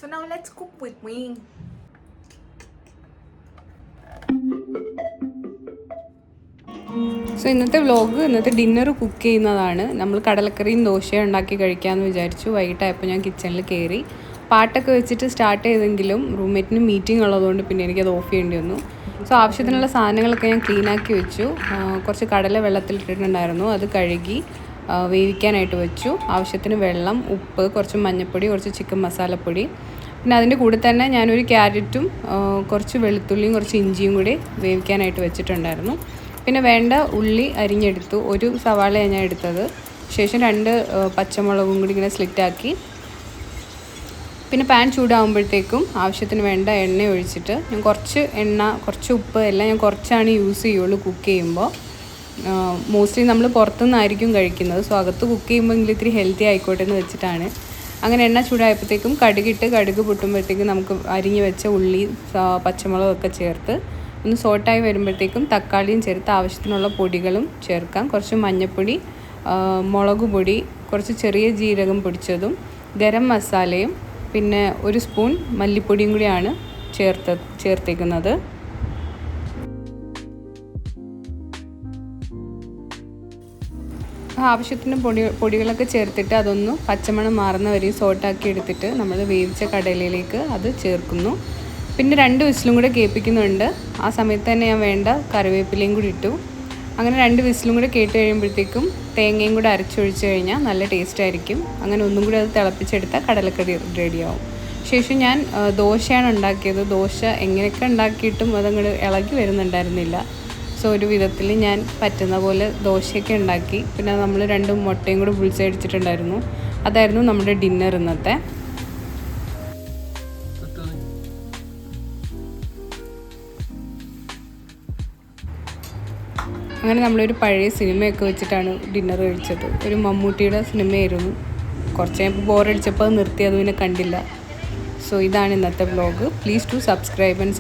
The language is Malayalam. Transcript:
So now let's cook with me. So ഇന്നത്തെ വ്ലോഗ് ഇന്നത്തെ ഡിന്നർ കുക്ക് ചെയ്യുന്നതാണ്. നമ്മൾ കടലക്കറിയും ദോശയും ഉണ്ടാക്കി കഴിക്കാമെന്ന് വിചാരിച്ചു. വൈകിട്ടായപ്പോൾ ഞാൻ കിച്ചണിൽ കയറി പാട്ടൊക്കെ വെച്ചിട്ട് സ്റ്റാർട്ട് ചെയ്തെങ്കിലും റൂംമേറ്റിന് മീറ്റിംഗ് ഉള്ളതുകൊണ്ട് പിന്നെ എനിക്കത് ഓഫ് ചെയ്യേണ്ടി വന്നു. സോ ആവശ്യത്തിനുള്ള സാധനങ്ങളൊക്കെ ഞാൻ ക്ലീനാക്കി വെച്ചു. കുറച്ച് കടല വെള്ളത്തിലിട്ടിട്ടുണ്ടായിരുന്നു, അത് കഴുകി വേവിക്കാനായിട്ട് വെച്ചു. ആവശ്യത്തിന് വെള്ളം, ഉപ്പ്, കുറച്ച് മഞ്ഞൾപ്പൊടി, കുറച്ച് ചിക്കൻ മസാലപ്പൊടി, പിന്നെ അതിൻ്റെ കൂടെ തന്നെ ഞാനൊരു ക്യാരറ്റും കുറച്ച് വെളുത്തുള്ളിയും കുറച്ച് ഇഞ്ചിയും കൂടി വേവിക്കാനായിട്ട് വെച്ചിട്ടുണ്ടായിരുന്നു. പിന്നെ വേണ്ട ഉള്ളി അരിഞ്ഞെടുത്തു. ഒരു സവാളയാണ് ഞാൻ എടുത്തത്. ശേഷം 2 പച്ചമുളകും കൂടി ഇങ്ങനെ സ്ലിറ്റാക്കി. പിന്നെ പാൻ ചൂടാകുമ്പോഴത്തേക്കും ആവശ്യത്തിന് വേണ്ട എണ്ണ ഒഴിച്ചിട്ട് ഞാൻ കുറച്ച് എണ്ണ, കുറച്ച് ഉപ്പ് എല്ലാം ഞാൻ കുറച്ചാണ് യൂസ് ചെയ്യുള്ളൂ കുക്ക് ചെയ്യുമ്പോൾ. മോസ്റ്റ്ലി നമ്മൾ പുറത്തുനിന്നായിരിക്കും കഴിക്കുന്നത്. സോ അകത്ത് കുക്ക് ചെയ്യുമ്പോൾ എങ്കിലും ഇത്തിരി ഹെൽത്തി ആയിക്കോട്ടെ എന്ന് വെച്ചിട്ടാണ്. അങ്ങനെ എണ്ണ ചൂടായപ്പോഴത്തേക്കും കടുക് പൊട്ടുമ്പോഴത്തേക്കും നമുക്ക് അരിഞ്ഞ് വെച്ച ഉള്ളി, പച്ചമുളകൊക്കെ ചേർത്ത് ഒന്ന് സോട്ടായി വരുമ്പോഴത്തേക്കും തക്കാളിയും ചേർത്ത് ആവശ്യത്തിനുള്ള പൊടികളും ചേർക്കാം. കുറച്ച് മഞ്ഞൾപ്പൊടി, മുളക് പൊടി, കുറച്ച് ചെറിയ ജീരകം പൊടിച്ചതും, ഗരം മസാലയും, പിന്നെ 1 സ്പൂൺ മല്ലിപ്പൊടിയും കൂടിയാണ് ചേർത്തേക്കുന്നത്. ആവശ്യത്തിന് പൊടികളൊക്കെ ചേർത്തിട്ട് അതൊന്ന് പച്ചമണം മാറുന്ന വരെയും സോട്ടാക്കി എടുത്തിട്ട് നമ്മൾ വേവിച്ച കടലയിലേക്ക് അത് ചേർക്കുന്നു. പിന്നെ 2 വിസിലും കൂടെ കേൾപ്പിക്കുന്നുണ്ട്. ആ സമയത്ത് തന്നെ ഞാൻ വേണ്ട കറിവേപ്പിലയും കൂടി ഇട്ടു. അങ്ങനെ 2 വിസിലും കൂടെ കേട്ട് കഴിയുമ്പോഴത്തേക്കും തേങ്ങയും കൂടെ അരച്ചൊഴിച്ച് കഴിഞ്ഞാൽ നല്ല ടേസ്റ്റ് ആയിരിക്കും. അങ്ങനെ ഒന്നും കൂടി അത് തിളപ്പിച്ചെടുത്താൽ കടലക്കറി റെഡിയാവും. ശേഷം ഞാൻ ദോശയാണ് ഉണ്ടാക്കിയത്. ദോശ എങ്ങനെയൊക്കെ ഉണ്ടാക്കിയിട്ടും അതങ്ങോട്ട് ഇളകി വരുന്നുണ്ടായിരുന്നില്ല. സോ ഒരു വിധത്തിൽ ഞാൻ പറ്റുന്ന പോലെ ദോശയൊക്കെ ഉണ്ടാക്കി. പിന്നെ നമ്മൾ 2 മുട്ടയും കൂടെ പൊളിച്ചടിച്ചിട്ടുണ്ടായിരുന്നു. അതായിരുന്നു നമ്മുടെ ഡിന്നർ ഇന്നത്തെ. അങ്ങനെ നമ്മളൊരു പഴയ സിനിമയൊക്കെ വെച്ചിട്ടാണ് ഡിന്നർ കഴിച്ചത്. ഒരു മമ്മൂട്ടിയുടെ സിനിമയായിരുന്നു. കുറച്ച് കഴിഞ്ഞപ്പോൾ ബോറടിച്ചപ്പോൾ അത് നിർത്തി, അത് പിന്നെ കണ്ടില്ല. സോ ഇതാണ് ഇന്നത്തെ vlog. Please to subscribe and